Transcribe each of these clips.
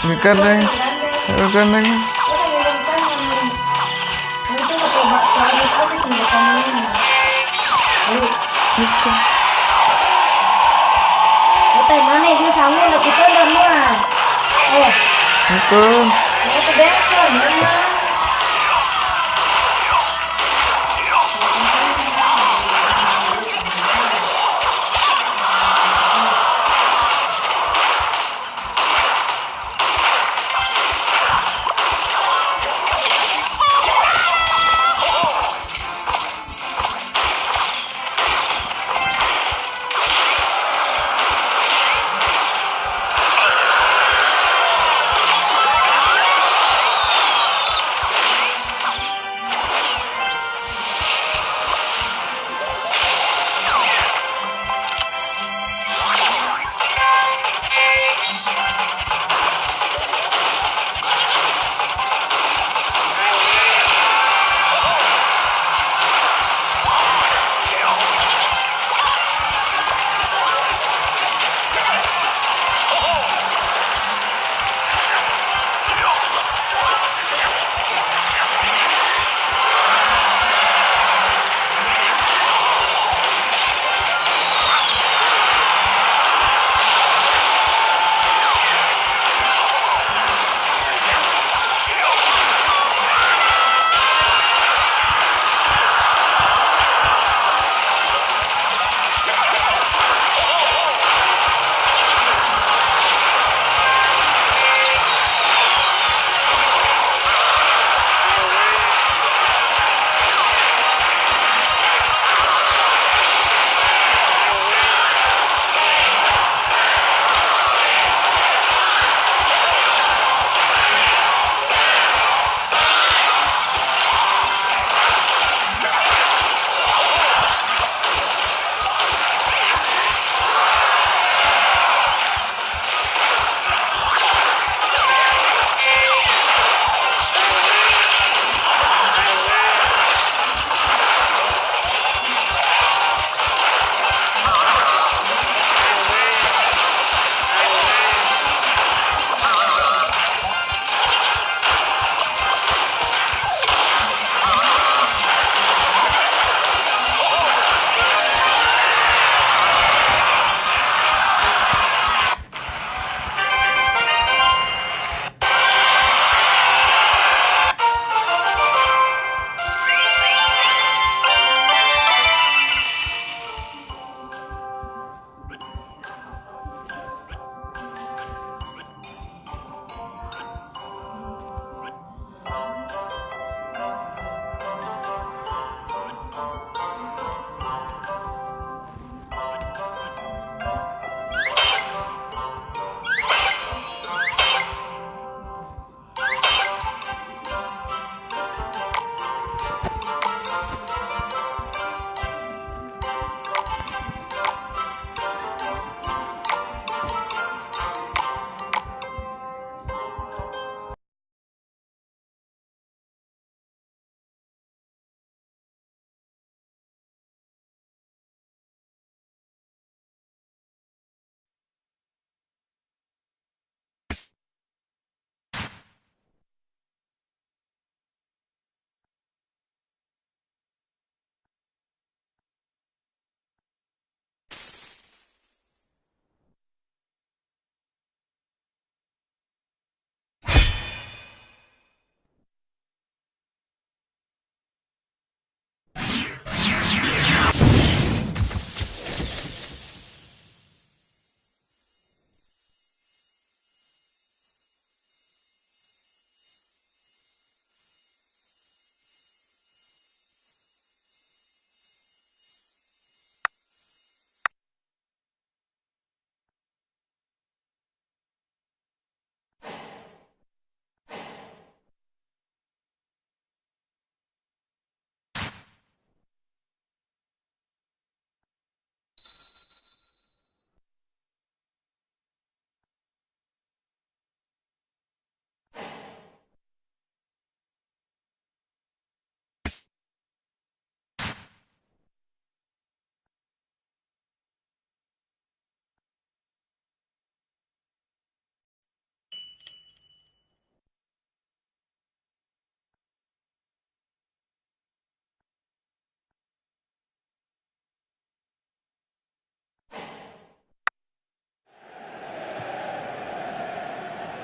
Ikan neng, ikan neng. Ikan. Kita mana dia sama nak kita dah muat. Ikan. Kita bengkel mana?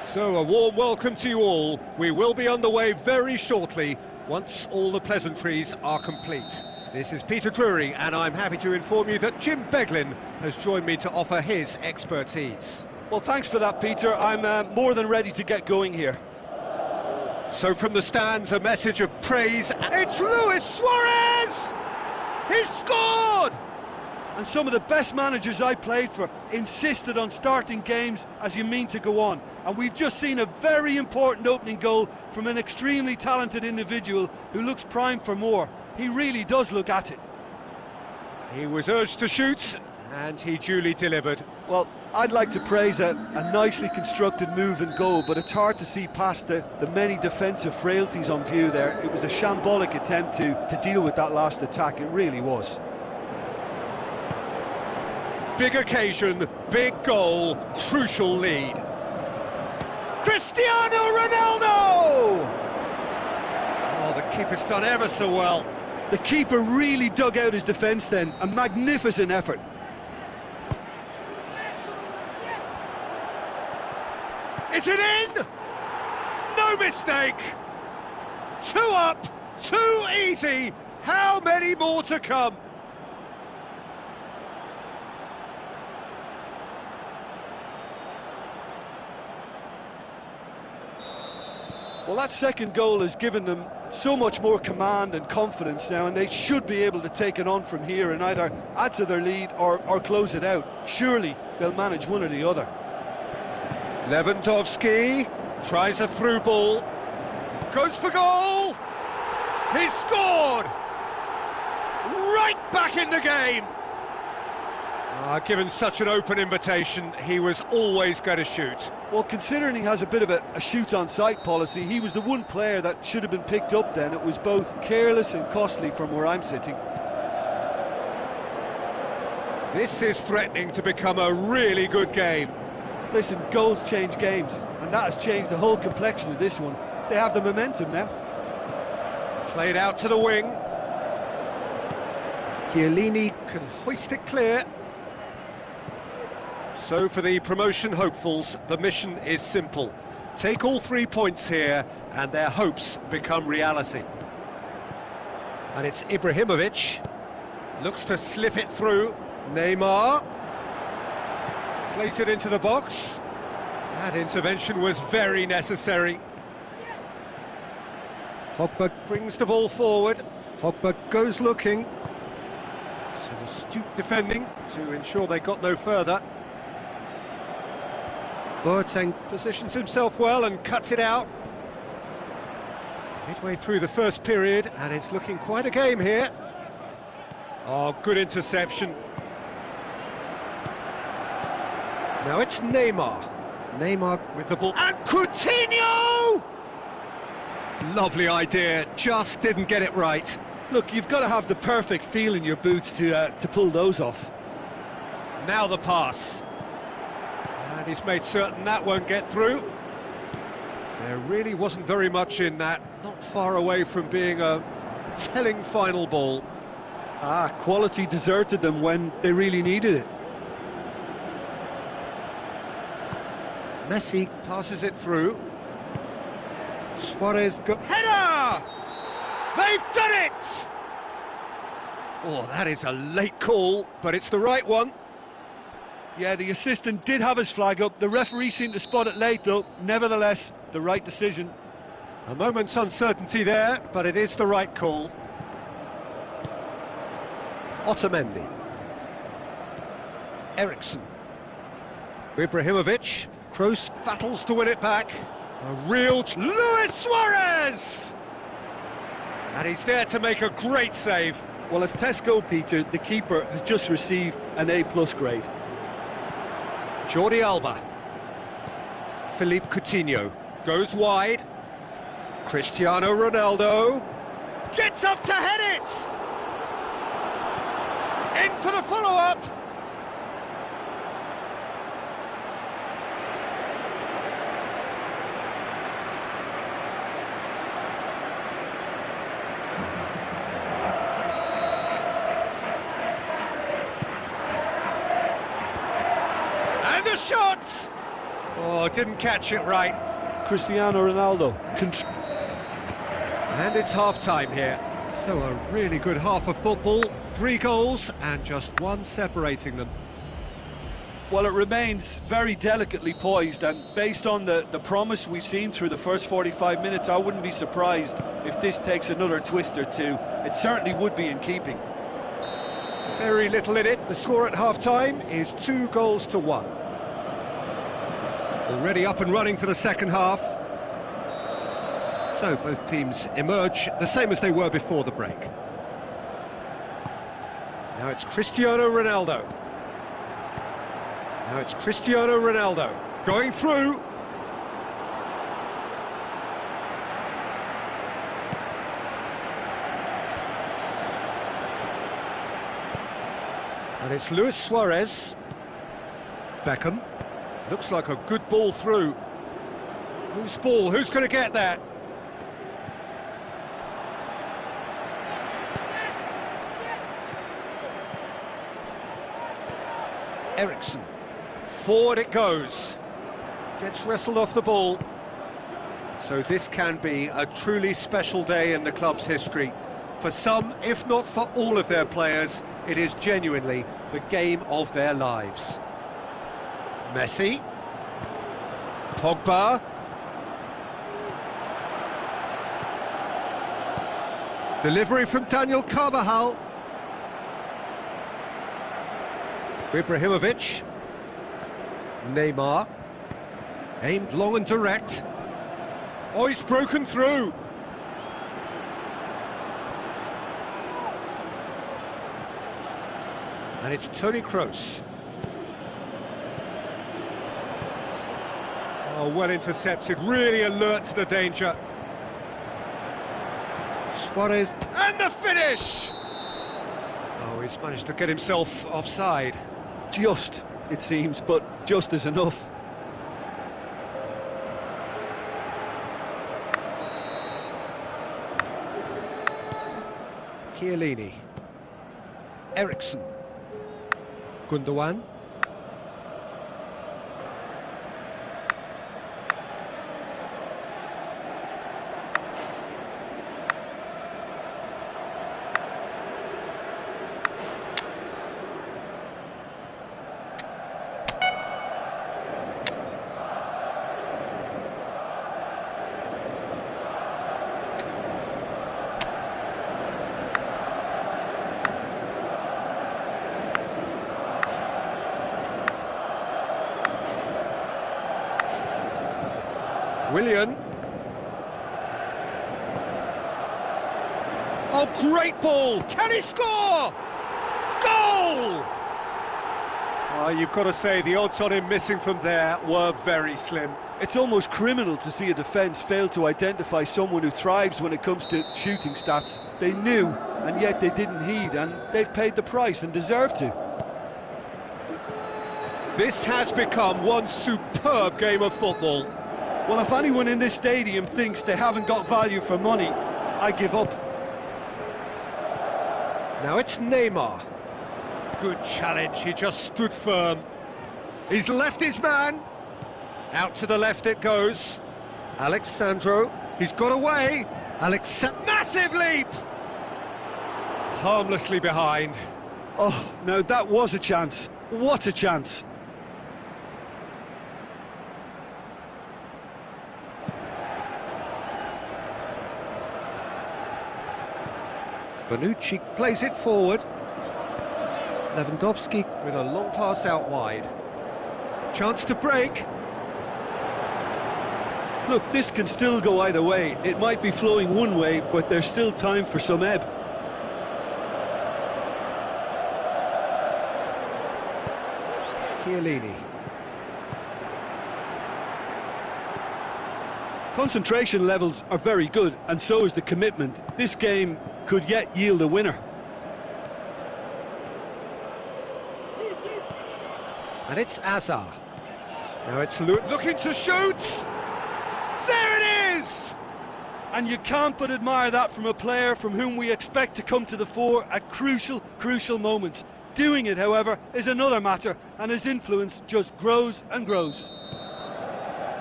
So, a warm welcome to you all. We will be underway very shortly, once all the pleasantries are complete. This is Peter Drury, and I'm happy to inform you that Jim Beglin has joined me to offer his expertise. Well, thanks for that, Peter. I'm more than ready to get going here. So from the stands, a message of praise. It's Luis Suarez! He's scored! And some of the best managers I played for insisted on starting games as you mean to go on. And we've just seen a very important opening goal from an extremely talented individual who looks primed for more. He really does look at it. He was urged to shoot, and he duly delivered. Well, I'd like to praise a nicely constructed move and goal, but it's hard to see past the many defensive frailties on view there. It was a shambolic attempt to deal with that last attack, it really was. Big occasion, big goal, crucial lead. Cristiano Ronaldo! Oh, the keeper's done ever so well. The keeper really dug out his defence then, a magnificent effort. Is it in? No mistake! 2 up, 2 easy. How many more to come? Well, that second goal has given them so much more command and confidence now, and they should be able to take it on from here and either add to their lead or close it out. Surely they'll manage one or the other. Lewandowski tries a through ball, goes for goal! He's scored! Right back in the game! Given such an open invitation, he was always going to shoot. Well, considering he has a bit of a shoot-on-sight policy, he was the one player that should have been picked up then. It was both careless and costly from where I'm sitting. This is threatening to become a really good game. Listen, goals change games, and that has changed the whole complexion of this one. They have the momentum now. Played out to the wing. Chiellini can hoist it clear. So for the promotion hopefuls, the mission is simple. Take all 3 points here, and their hopes become reality. And it's Ibrahimovic. Looks to slip it through. Neymar. Place it into the box. That intervention was very necessary. Pogba brings the ball forward. Pogba goes looking. Some astute defending to ensure they got no further. Boateng positions himself well and cuts it out. Midway through the first period, and it's looking quite a game here. Oh, good interception. Now it's Neymar. Neymar with the ball. And Coutinho! Lovely idea, just didn't get it right. Look, you've got to have the perfect feel in your boots to pull those off. Now the pass. And he's made certain that won't get through. There really wasn't very much in that, not far away from being a telling final ball. Quality deserted them when they really needed it. Messi passes it through. Suarez go... Header! They've done it! Oh, that is a late call, but it's the right one. Yeah, the assistant did have his flag up. The referee seemed to spot it late, though. Nevertheless, the right decision. A moment's uncertainty there, but it is the right call. Otamendi. Eriksson. Ibrahimovic. Kroos battles to win it back. A real... Luis Suarez! And he's there to make a great save. Well, as tests go, Peter, the keeper has just received an A+ grade. Jordi Alba. Philippe Coutinho goes wide. Cristiano Ronaldo gets up to head it! In for the follow-up! And the shot! Oh, Oh, didn't catch it right. Cristiano Ronaldo. And it's half-time here. So a really good half of football. 3 goals and just 1 separating them. Well, it remains very delicately poised, and based on the promise we've seen through the first 45 minutes, I wouldn't be surprised if this takes another twist or two. It certainly would be in keeping. Very little in it. The score at half-time is 2 goals to 1. Already up and running for the second half. So both teams emerge the same as they were before the break. Now it's Cristiano Ronaldo. Now it's Cristiano Ronaldo going through. And it's Luis Suarez. Beckham. Looks like a good ball through. Whose ball? Who's going to get that? Ericsson. Forward it goes. Gets wrestled off the ball. So this can be a truly special day in the club's history. For some, if not for all of their players, it is genuinely the game of their lives. Messi. Pogba. Delivery from Daniel Carvajal. Ibrahimovic. Neymar. Aimed long and direct. Oh, he's broken through. And it's Toni Kroos. Oh, well intercepted, really alert to the danger. Suarez, and the finish! Oh, he's managed to get himself offside. Just, it seems, but just is enough. Chiellini. Ericsson. Gundogan. Willian. Oh, great ball! Can he score? Goal! You've got to say, the odds on him missing from there were very slim. It's almost criminal to see a defence fail to identify someone who thrives when it comes to shooting stats. They knew, and yet they didn't heed, and they've paid the price and deserve to. This has become one superb game of football. Well, if anyone in this stadium thinks they haven't got value for money, I give up. Now it's Neymar. Good challenge, he just stood firm. He's left his man. Out to the left it goes. Alexandro, he's got away. Massive leap! Harmlessly behind. Oh, no, that was a chance. What a chance. Bonucci plays it forward. Lewandowski with a long pass out wide. Chance to break. Look, this can still go either way. It might be flowing one way, but there's still time for some ebb. Chiellini. Concentration levels are very good, and so is the commitment. This game could yet yield a winner. And it's Azar. Now it's looking to shoot. There it is! And you can't but admire that from a player from whom we expect to come to the fore at crucial moments. Doing it, however, is another matter, and his influence just grows and grows.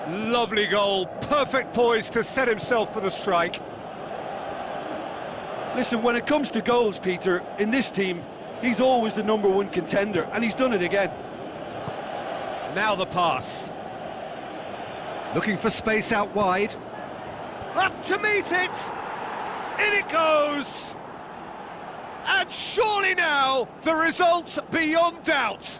Lovely goal, perfect poise to set himself for the strike. Listen, when it comes to goals, Peter, in this team, he's always the #1 contender, and he's done it again. Now the pass. Looking for space out wide. Up to meet it! In it goes! And surely now, the result beyond doubt.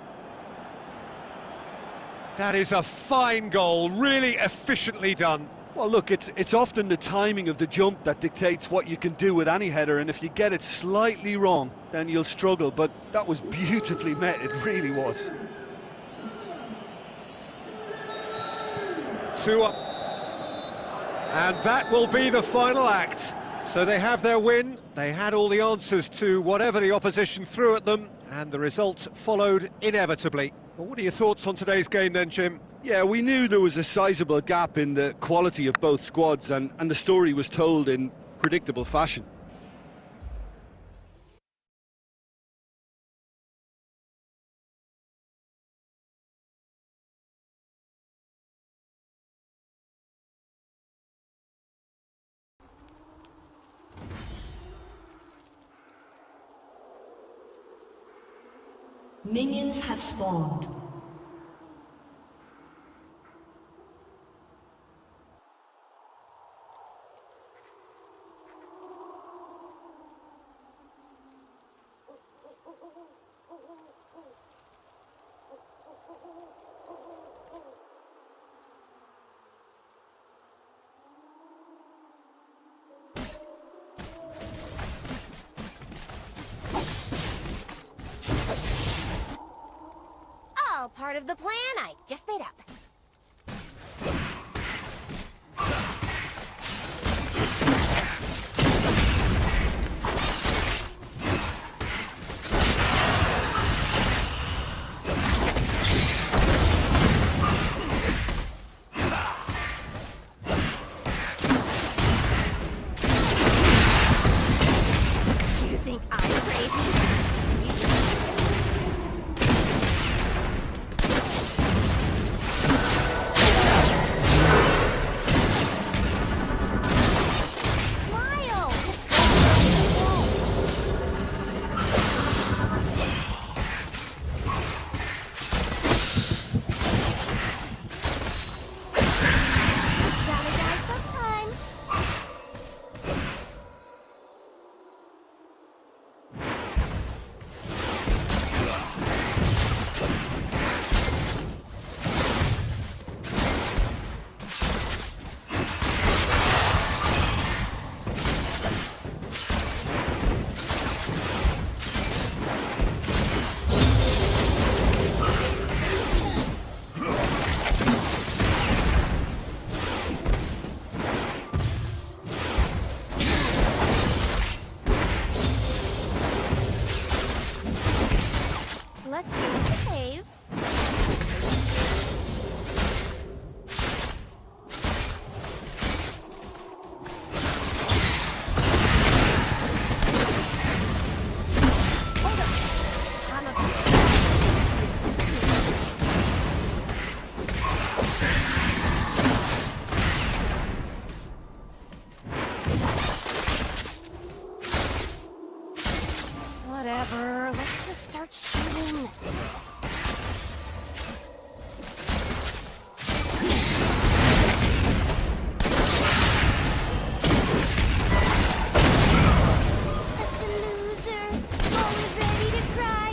That is a fine goal, really efficiently done. Well, look, it's often the timing of the jump that dictates what you can do with any header, and if you get it slightly wrong, then you'll struggle, but that was beautifully met, it really was. 2 up. And that will be the final act. So they have their win, they had all the answers to whatever the opposition threw at them, and the result followed inevitably. Well, what are your thoughts on today's game then, Jim? Yeah, we knew there was a sizable gap in the quality of both squads, and the story was told in predictable fashion. Minions have spawned. All part of the plan I just made up. You think I'm crazy? Let's use the cave. Hold up. I'm a Whatever, let's just start shooting. Such a loser, always ready to cry.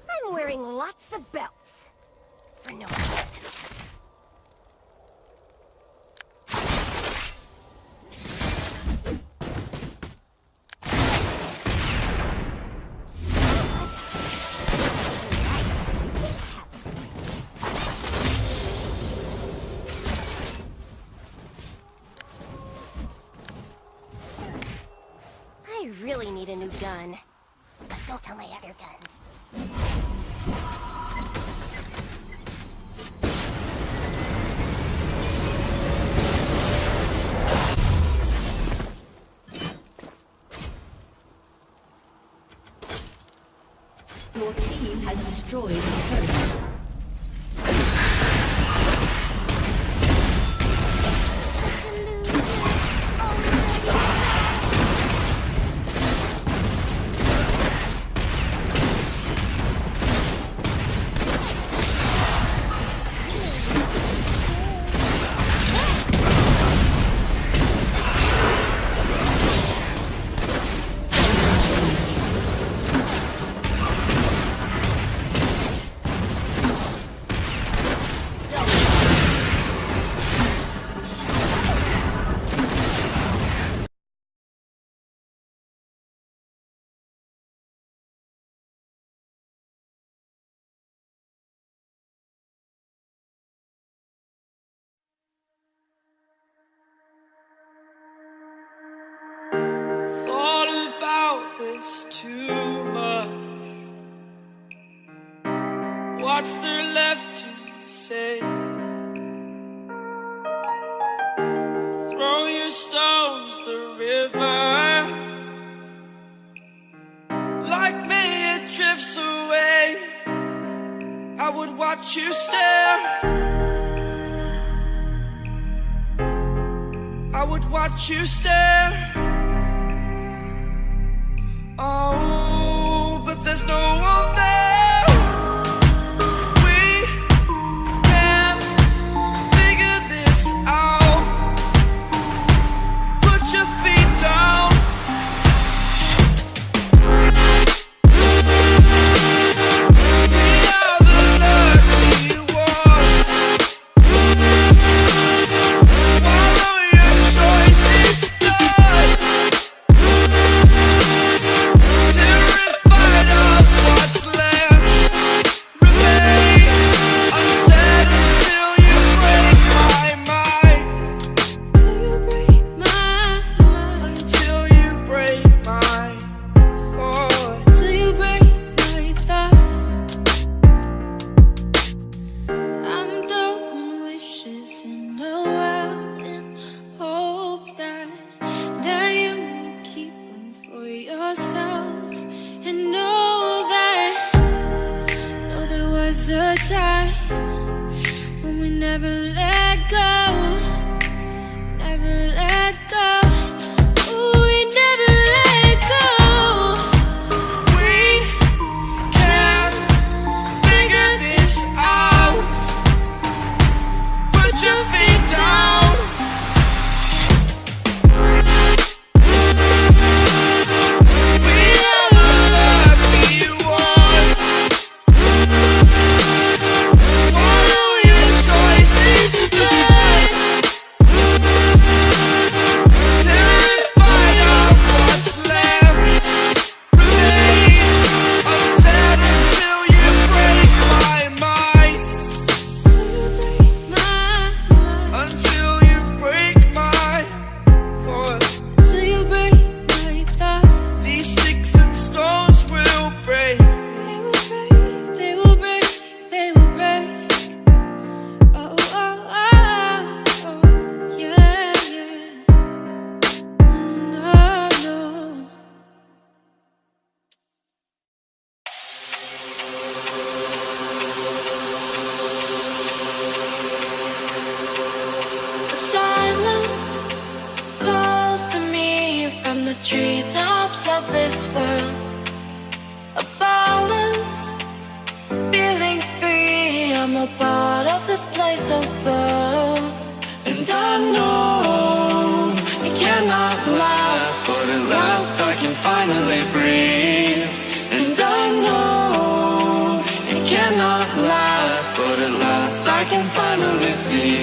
I'm wearing lots of belts. For no reason. I really need a new gun. But don't tell my other guns. Your team has destroyed a turret. Thought about this too much. What's there left to say? Throw your stones the river. Like me it drifts away. I would watch you stare. I would watch you stare. Oh, but there's no one there. We can figure this out. Put your feet down. We are the lucky ones. Swallow your choice, it's done. Terrified of what's left remains unsaid until you break my mind. Till you break my mind. Until you break my thought. Till you break my thought. I'm throwing wishes in the world in hopes that you will keep them for yourself. And know there was a time when we never let go, never let go. Ooh, we never let go. We can figure this out. Put your feet down. We are the lucky ones. Swallow your choice, it's done. Terrified of what's left remains unsaid until you break my mind. Until you break my thought. Until you break my thought. These sticks and stones will break. They will break, they will break, they will break. Oh, oh, oh, oh, yeah, yeah. No, no. The silence calls to me from the treetops of this world. A balance, feeling free. I'm a part of this place of love. And I know it cannot last, but at last I can finally breathe. And I know it cannot last, but at last I can finally see.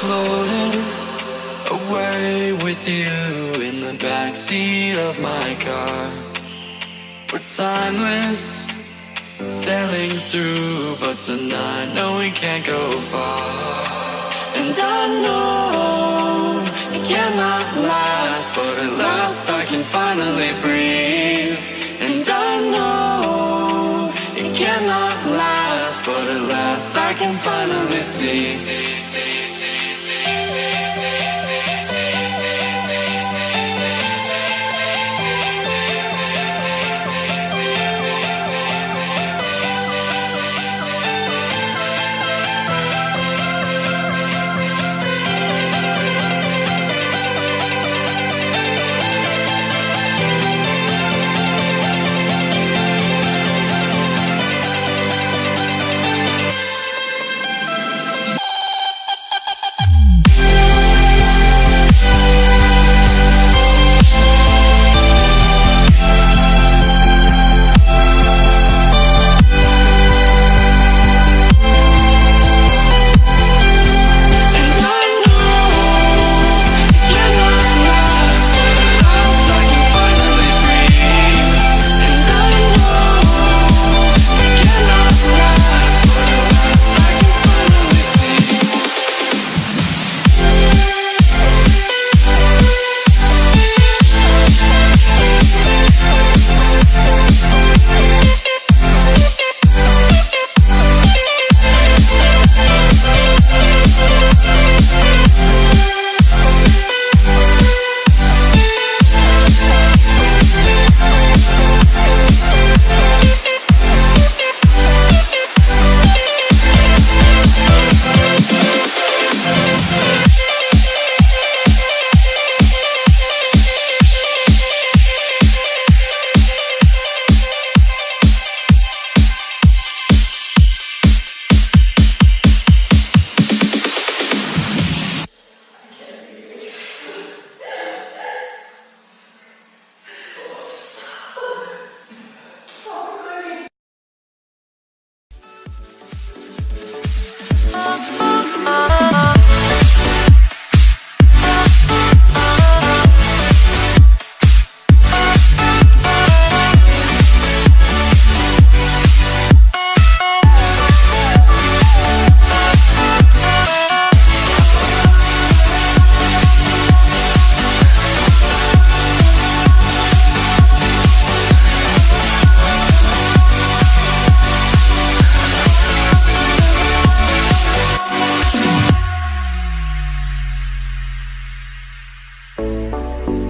floating away with you in the backseat of my car. We're timeless, sailing through, but tonight, no, we can't go far. And I know it cannot last, but at last I can finally breathe. And I know it cannot last, but at last I can finally see.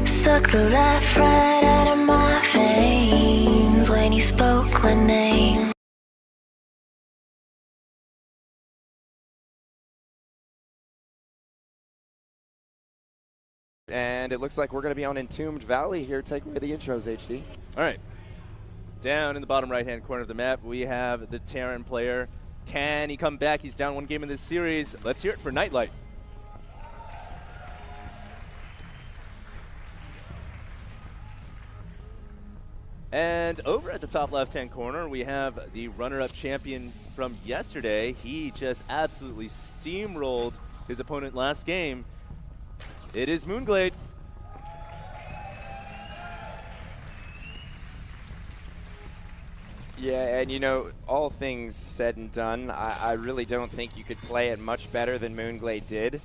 Suck the life right out of my veins when you spoke my name. And it looks like we're going to be on Entombed Valley here. Take away the intros, HD. All right. Down in the bottom right-hand corner of the map, we have the Terran player. Can he come back? He's down one game in this series. Let's hear it for Nightlight. And over at the top left-hand corner, we have the runner-up champion from yesterday. He just absolutely steamrolled his opponent last game. It is Moonglade. Yeah, and you know, all things said and done, I really don't think you could play it much better than Moonglade did.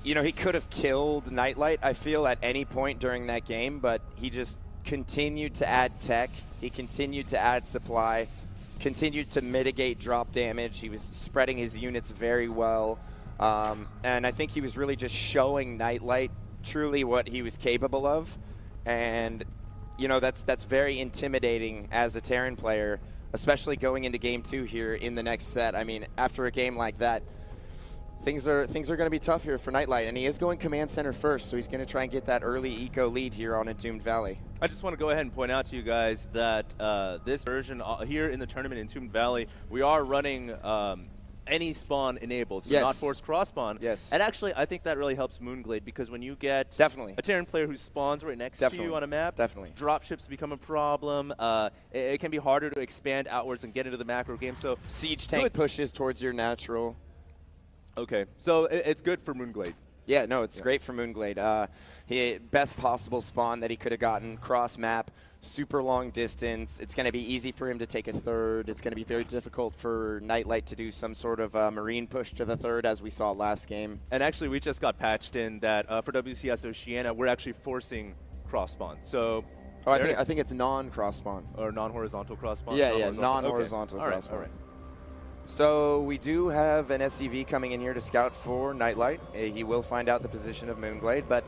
You know, he could have killed Nightlight, I feel, at any point during that game, but he just continued to add tech, he continued to add supply, continued to mitigate drop damage, he was spreading his units very well, and I think he was really just showing Nightlight truly what he was capable of, and you know, that's very intimidating as a Terran player, especially going into game 2 here in the next set. I mean, after a game like that, things are going to be tough here for Nightlight, and he is going command center first, so he's going to try and get that early eco lead here on Entombed Valley. I just want to go ahead and point out to you guys that this version here in the tournament in Entombed Valley, we are running any spawn enabled, so not forced cross spawn. Yes. And actually, I think that really helps Moonglade, because when you get a Terran player who spawns right next to you on a map, dropships become a problem. It can be harder to expand outwards and get into the macro game. So siege tank pushes towards your natural. Okay, so it's good for Moonglade. Yeah, no, it's great for Moonglade. Best possible spawn that he could have gotten, cross map, super long distance. It's going to be easy for him to take a third. It's going to be very difficult for Nightlight to do some sort of marine push to the third, as we saw last game. And actually, we just got patched in that for WCS Oceania, we're actually forcing cross spawn. So, I think it's non-cross spawn. Or non-horizontal cross spawn? Yeah, non-horizontal okay. cross spawn. All right. So we do have an SCV coming in here to scout for Nightlight. He will find out the position of Moonglade, but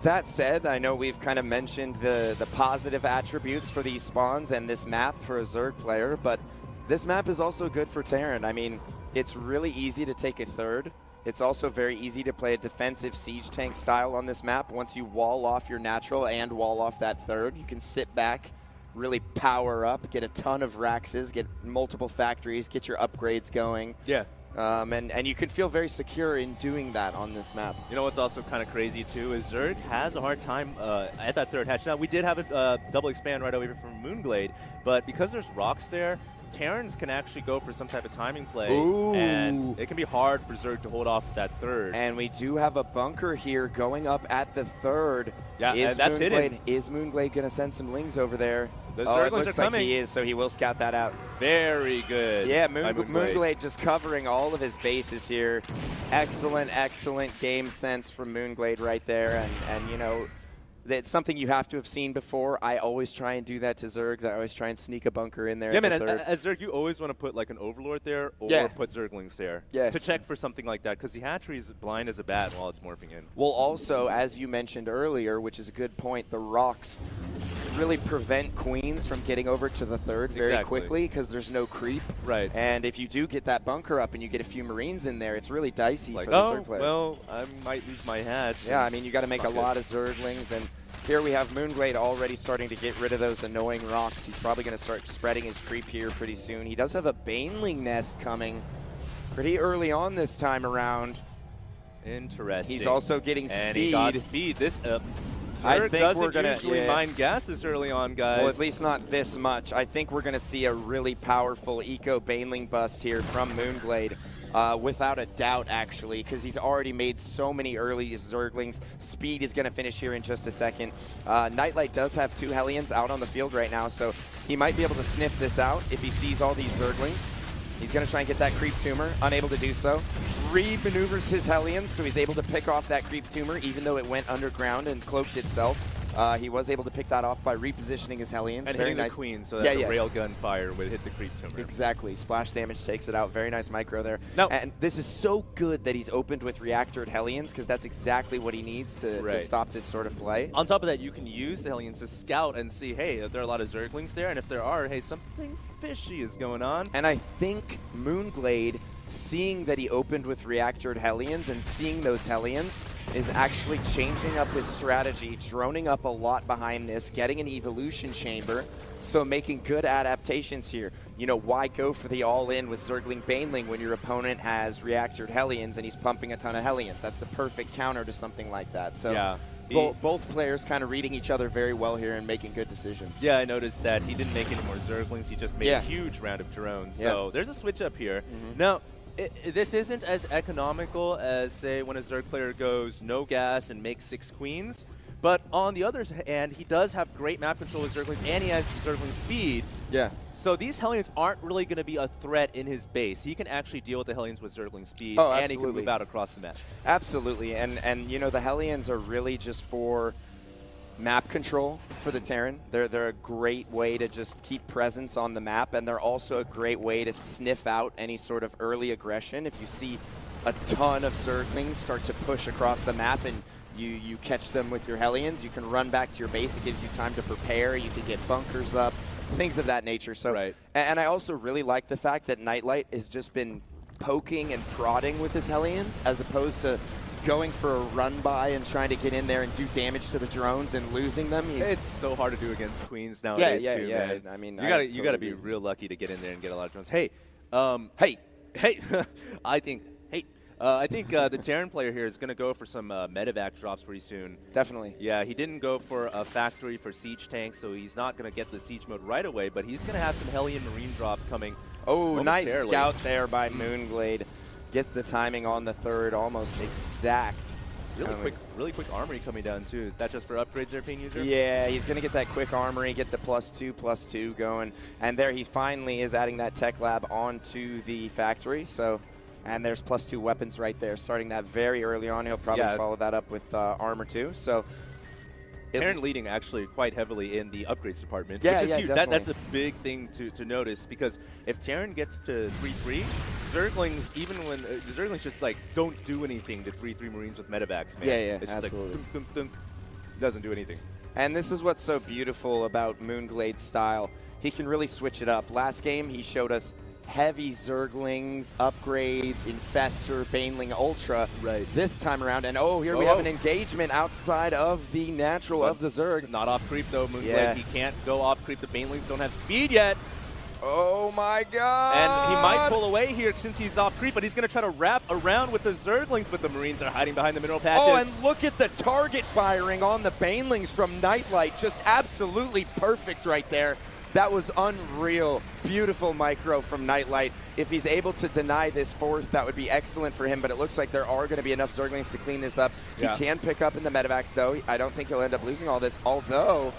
that said, I know we've kind of mentioned the positive attributes for these spawns and this map for a Zerg player, but this map is also good for Terran. I mean, it's really easy to take a third. It's also very easy to play a defensive siege tank style on this map. Once you wall off your natural and wall off that third, you can sit back, really power up, get a ton of Raxes, get multiple factories, get your upgrades going. Yeah. And you can feel very secure in doing that on this map. You know what's also kind of crazy too is Zerg has a hard time at that third hatch. Now we did have a double expand right over from Moonglade, but because there's rocks there, Terrans can actually go for some type of timing play, and it can be hard for Zerg to hold off that third. And we do have a bunker here going up at the third. Yeah, and that's hidden. Is Moonglade going to send some lings over there? The it Zerglings looks are like coming. he is, so he will scout that out. Very good. Yeah, Moonglade. Moonglade just covering all of his bases here. Excellent, excellent game sense from Moonglade right there. And you know, it's something you have to have seen before. I always try and do that to Zergs. I always try and sneak a bunker in there. Yeah, man, as Zerg, you always want to put like an Overlord there or put Zerglings there to check for something like that, because the hatchery is blind as a bat while it's morphing in. Well, also, as you mentioned earlier, which is a good point, the rocks really prevent queens from getting over to the third very quickly because there's no creep. Right. And if you do get that bunker up and you get a few Marines in there, it's really dicey like, for the Zerg player. Well, I might lose my hatch. Yeah, I mean, you got to make a lot of Zerglings, and here we have Moonglade already starting to get rid of those annoying rocks. He's probably going to start spreading his creep here pretty soon. He does have a Baneling nest coming pretty early on this time around. Interesting. He's also getting speed. And he got speed. This I think we're going to usually mine gases early on, guys. Well, at least not this much. I think we're going to see a really powerful eco Baneling bust here from Moonglade. Without a doubt, actually, because he's already made so many early Zerglings. Speed is going to finish here in just a second. Nightlight does have 2 Hellions out on the field right now, so he might be able to sniff this out if he sees all these Zerglings. He's going to try and get that creep tumor, unable to do so. Re-maneuvers his Hellions, so he's able to pick off that creep tumor, even though it went underground and cloaked itself. He was able to pick that off by repositioning his Hellions. And very hitting nice. the queen so that the railgun fire would hit the creep tumor. Exactly. Splash damage takes it out. Very nice micro there. Now, and this is so good that he's opened with reactored Hellions, because that's exactly what he needs to stop this sort of play. On top of that, you can use the Hellions to scout and see, hey, if there are a lot of Zerglings there, and if there are, hey, something fishy is going on. And I think Moonglade, seeing that he opened with reactored Hellions and seeing those Hellions, is actually changing up his strategy, droning up a lot behind this, getting an evolution chamber, so making good adaptations here. You know, why go for the all-in with Zergling Baneling when your opponent has reactored Hellions and he's pumping a ton of Hellions? That's the perfect counter to something like that. So yeah. Both players kind of reading each other very well here and making good decisions. Yeah, I noticed that he didn't make any more Zerglings. He just made a huge round of drones. So there's a switch up here. Now, this isn't as economical as, say, when a Zerg player goes no gas and makes 6 queens. But on the other hand, he does have great map control with Zerglings, and he has Zergling speed. Yeah. So these Hellions aren't really going to be a threat in his base. He can actually deal with the Hellions with Zergling speed, and he can move out across the map. Absolutely. And you know, the Hellions are really just for map control for the Terran. They're a great way to just keep presence on the map, and they're also a great way to sniff out any sort of early aggression. If you see a ton of Zerglings start to push across the map and you catch them with your Hellions, you can run back to your base. It gives you time to prepare. You can get bunkers up, things of that nature. So, and I also really like the fact that Nightlight has just been poking and prodding with his Hellions, as opposed to going for a run by and trying to get in there and do damage to the drones and losing them. It's so hard to do against queens nowadays, too, man. I mean, you gotta be real lucky to get in there and get a lot of drones. Hey, I think the Terran player here is going to go for some medevac drops pretty soon. Definitely. Yeah, he didn't go for a factory for siege tanks, so he's not going to get the siege mode right away, but he's going to have some Hellion Marine drops coming. Oh, nice scout there by Moonglade. gets the timing on the third almost exact. Really quick armory coming down too. That's just for upgrades there, Pain User? Yeah, he's going to get that quick armory, get the +2/+2 going. And there he finally is adding that tech lab onto the factory. So, and there's +2 weapons right there, starting that very early on. He'll probably follow that up with armor too. So, Terran leading actually quite heavily in the upgrades department, yeah, which is huge. Definitely. That's a big thing to notice, because if Terran gets to 3-3, Zerglings, even when the Zerglings just like don't do anything to 3-3 Marines with medevacs, man. Yeah, it's just absolutely. like dunk, dunk, dunk, doesn't do anything. And this is what's so beautiful about Moonglade's style. He can really switch it up. Last game, he showed us heavy Zerglings, upgrades, Infestor, Baneling Ultra. Right. This time around, and here we have an engagement outside of the natural of the Zerg. Not off creep though, Moonglade. Yeah. He can't go off creep. The Banelings don't have speed yet. Oh my god! And he might pull away here since he's off creep, but he's going to try to wrap around with the Zerglings, but the Marines are hiding behind the mineral patches. Oh, and look at the target firing on the Banelings from Nightlight. Just absolutely perfect right there. That was unreal. Beautiful micro from Nightlight. If he's able to deny this fourth, that would be excellent for him, but it looks like there are going to be enough Zerglings to clean this up. Yeah. He can pick up in the medevacs, though. I don't think he'll end up losing all this, although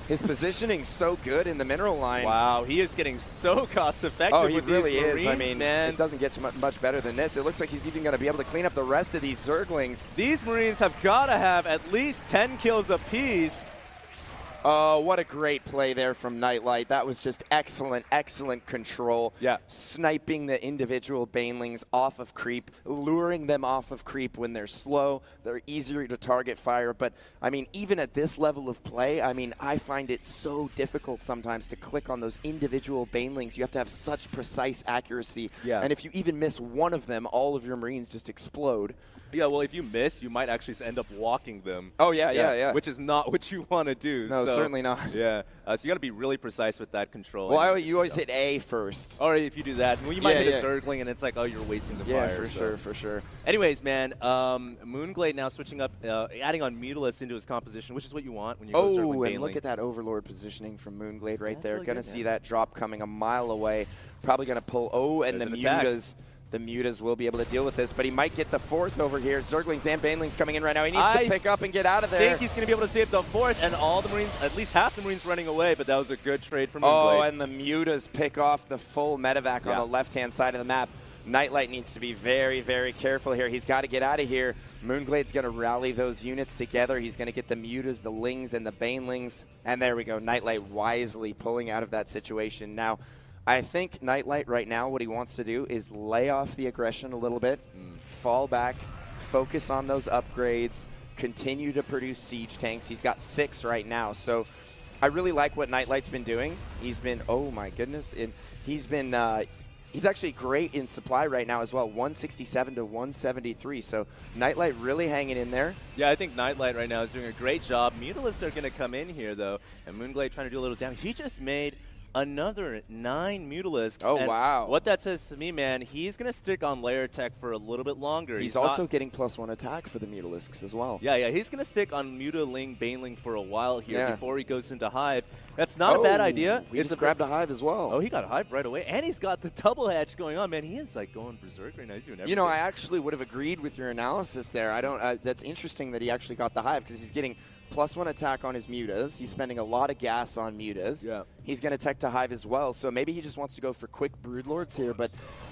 his positioning's so good in the mineral line. Wow, he is getting so cost-effective Oh, he with really these Marines, is. I mean, man. it doesn't get much better than this. It looks like he's even going to be able to clean up the rest of these Zerglings. These Marines have got to have at least 10 kills apiece. Oh, what a great play there from Nightlight. That was just excellent, excellent control. Yeah. Sniping the individual Banelings off of creep, luring them off of creep when they're slow. They're easier to target fire. But, I mean, even at this level of play, I mean, I find it so difficult sometimes to click on those individual Banelings. You have to have such precise accuracy. Yeah. And if you even miss one of them, all of your Marines just explode. Yeah, well, if you miss, you might actually end up walking them. Oh, yeah. Which is not what you want to do. No, so, certainly not. Yeah, so you got to be really precise with that control. Well, you always hit A first. Or if you do that, well, you might hit Yeah. a Zergling, and it's like, oh, you're wasting the Yeah, fire. for sure. Anyways, man, Moonglade now switching up, adding on Mutalisk into his composition, which is what you want when you go Zergling and Baneling. look at that Overlord positioning from Moonglade right That's there. really Going to good, see man. that drop coming a mile away. Probably going to pull. Oh, and There's the an attack. Mutas. The Mutas will be able to deal with this, but he might get the fourth over here. Zerglings and Banelings coming in right now. He needs to pick up and get out of there. I think he's going to be able to save the fourth, and all the Marines, at least half the Marines running away, but that was a good trade from Moonglade. Oh, and the Mutas pick off the full medevac on the left-hand side of the map. Nightlight needs to be very, very careful here. He's got to get out of here. Moonglade's going to rally those units together. He's going to get the Mutas, the Lings, and the Banelings. And there we go. Nightlight wisely pulling out of that situation. Now, I think Nightlight right now, what he wants to do is lay off the aggression a little bit, fall back, focus on those upgrades, continue to produce siege tanks. He's got 6 right now. So I really like what Nightlight's been doing. He's been, oh my goodness, he's been, he's actually great in supply right now as well, 167 to 173. So Nightlight really hanging in there. Yeah, I think Nightlight right now is doing a great job. Mutalisks are going to come in here, though, and Moonglade trying to do a little damage. He just made another 9 Mutalisks. Oh, and wow. What that says to me, man, he's going to stick on layer tech for a little bit longer. He's also getting +1 attack for the Mutalisks as well. Yeah, he's going to stick on Mutaling, Baneling for a while here Yeah. before he goes into Hive. That's not a bad idea. He just grabbed a Hive as well. Oh, he got Hive right away, and he's got the double hatch going on, man. He is like going berserk right now. He's doing everything. You know, I actually would have agreed with your analysis there. I don't. That's interesting that he actually got the Hive because he's getting +1 attack on his Mutas. He's spending a lot of gas on Mutas. Yeah. He's going to tech to Hive as well. So maybe he just wants to go for quick Broodlords here, but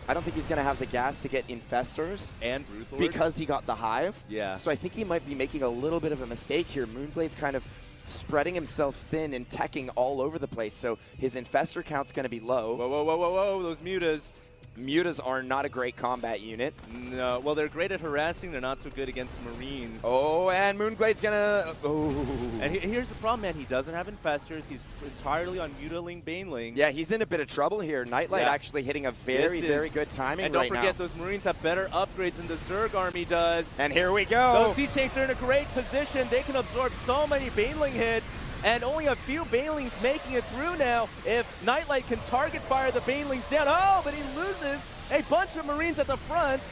I don't think he's going to have the gas to get Infestors and Broodlords because he got the Hive. Yeah. So I think he might be making a little bit of a mistake here. Moonglade's kind of spreading himself thin and teching all over the place. So his Infestor count's going to be low. Whoa, those Mutas. Mutas are not a great combat unit. No, well, they're great at harassing. They're not so good against Marines. Oh, and Moonglade's gonna. Oh. And here's the problem, man. He doesn't have Infestors. He's entirely on Mutaling, Baneling. Yeah, he's in a bit of trouble here. Nightlight actually hitting a very, very good timing right now. And don't forget, now. those Marines have better upgrades than the Zerg army does. And here we go. Those siege tanks are in a great position. They can absorb so many Baneling hits. And only a few Banelings making it through now. If Nightlight can target fire the Banelings down. Oh, but he loses a bunch of Marines at the front.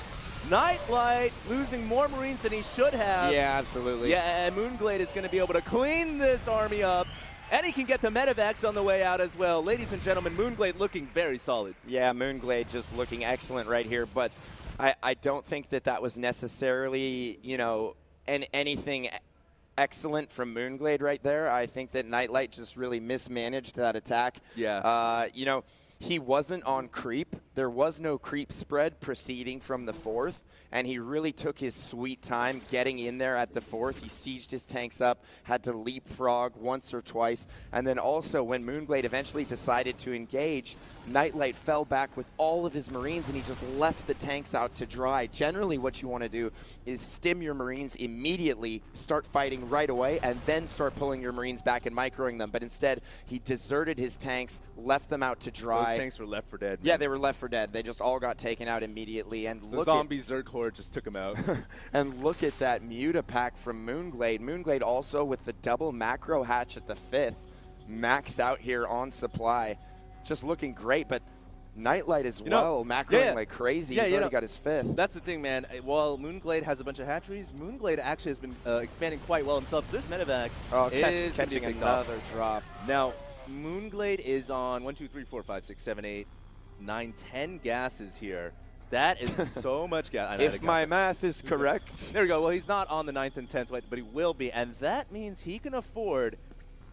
Nightlight losing more Marines than he should have. Yeah, absolutely. Yeah, and Moonglade is going to be able to clean this army up. And he can get the medevacs on the way out as well. Ladies and gentlemen, Moonglade looking very solid. Yeah, Moonglade just looking excellent right here. But I don't think that was necessarily, you know, anything excellent from Moonglade right there. I think that Nightlight just really mismanaged that attack. Yeah. You know, he wasn't on creep. There was no creep spread proceeding from the 4th, and he really took his sweet time getting in there at the 4th. He sieged his tanks up, had to leapfrog once or twice, and then also when Moonglade eventually decided to engage, Nightlight fell back with all of his Marines, and he just left the tanks out to dry. Generally, what you want to do is stim your Marines immediately, start fighting right away, and then start pulling your Marines back and microing them. But instead, he deserted his tanks, left them out to dry. Those tanks were left for dead. Man. Yeah, they were left for dead. They just all got taken out immediately. And the zombie Zerg horde just took him out. And look at that Muta pack from Moonglade. Moonglade also with the double macro hatch at the 5th, maxed out here on supply. Just looking great, but Nightlight as well, macroing like crazy. He's already got his 5th. That's the thing, man. While Moonglade has a bunch of hatcheries, Moonglade actually has been expanding quite well himself. This medevac is catching another drop. Now, Moonglade is on 1, 2, 3, 4, 5, 6, 7, 8, 9, 10 gases here. That is so much gas. If my math is correct. There we go. Well, he's not on the 9th and 10th, but he will be, and that means he can afford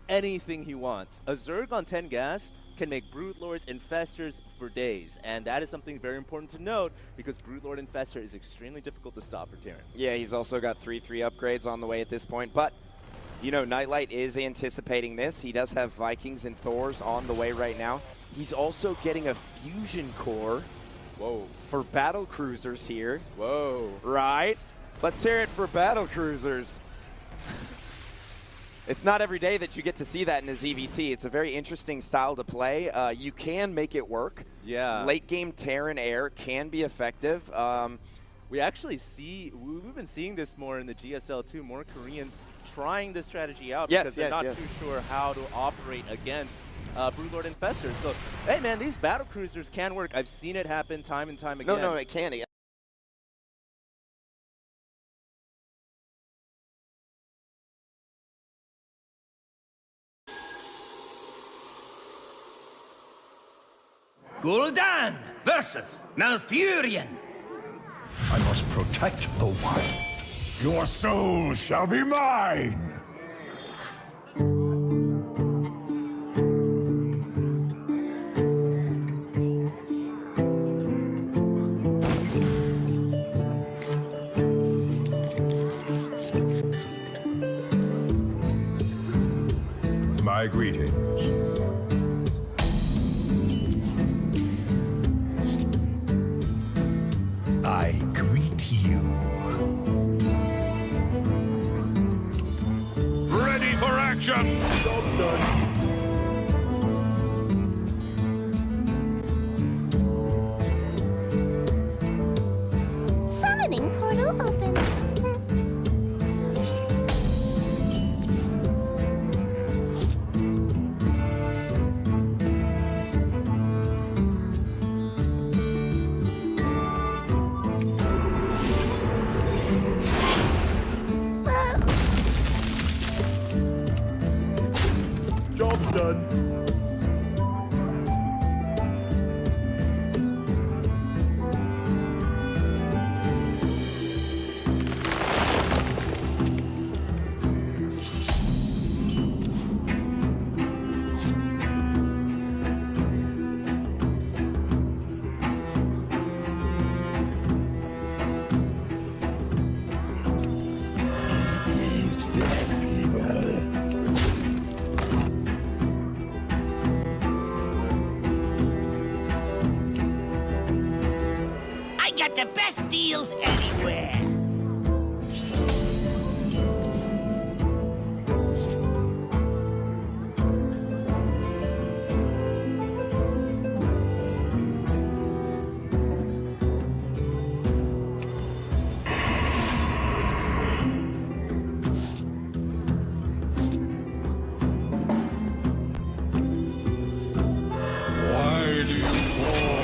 anything he wants. A Zerg on 10 gas can make Brood Lords Infestors for days, and that is something very important to note because Brood Lord Infestor is extremely difficult to stop for Terran. Yeah, he's also got 3/3 upgrades on the way at this point, but you know, Nightlight is anticipating this. He does have Vikings and Thors on the way right now. He's also getting a fusion core. Whoa. For battle cruisers here. Whoa. Right? Let's hear it for battle cruisers. It's not every day that you get to see that in a ZVT. It's a very interesting style to play. You can make it work. Yeah. Late game Terran Air can be effective. We actually we've been seeing this more in the GSL too, more Koreans trying this strategy out because they're not too sure how to operate against Brood Lord Infestors. So, hey man, these battle cruisers can work. I've seen it happen time and time again. No, it can. Gul'dan versus Malfurion. I must protect the wild. Your soul shall be mine! My greetings. I greet you. Ready for action! Job done. Summoning portal open. Job done. I got the best deals anywhere. Why do you call?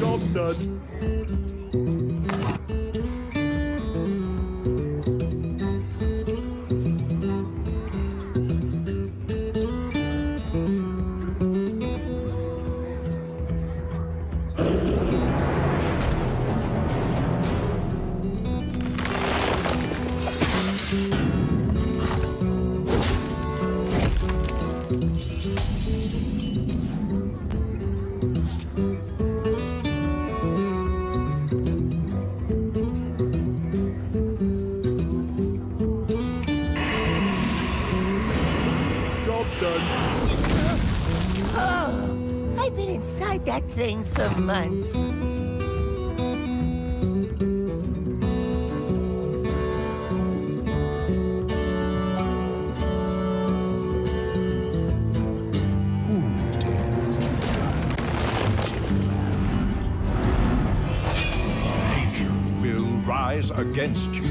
Job's done. Oh, I've been inside that thing for months. Nature will rise against you.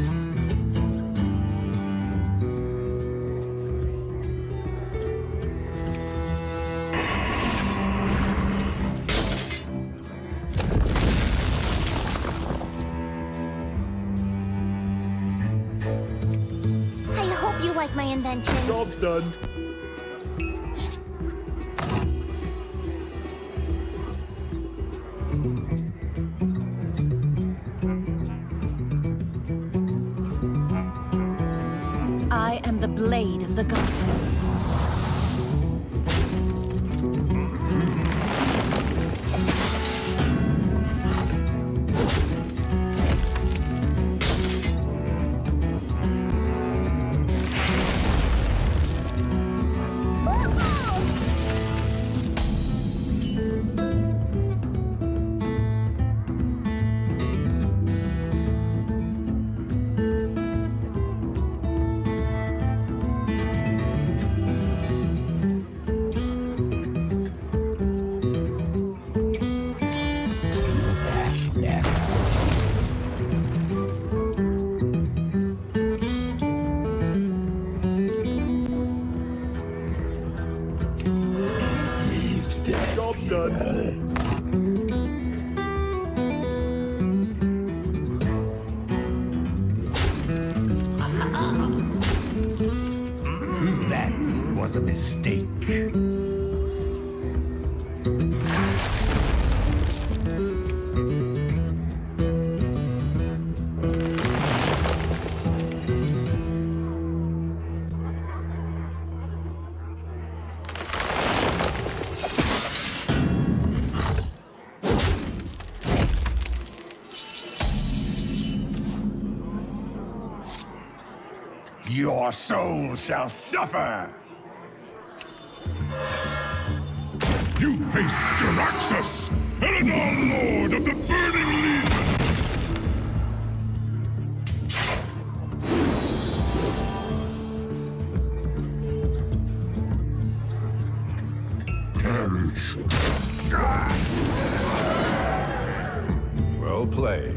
Like my invention. Job's done. I am the blade of the gods. That was a mistake. Your soul shall suffer! You face Jaraxxus, Eladon Lord of the Burning Legion! Perish. Well played.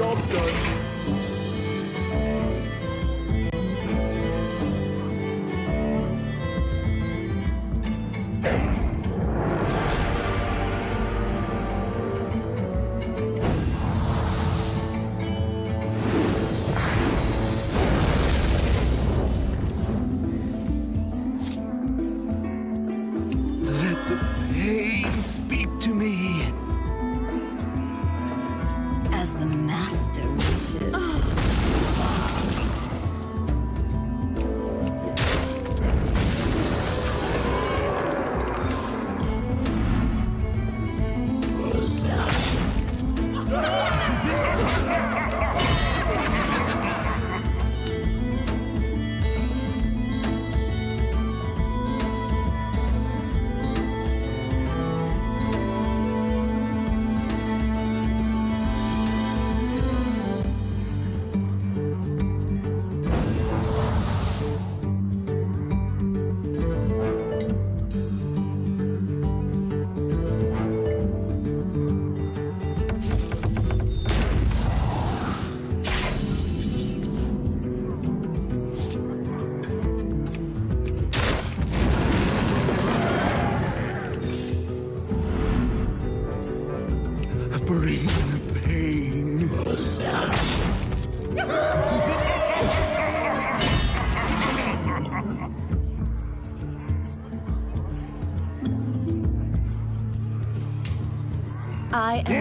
job done. As the master wishes. Bring the pain. I am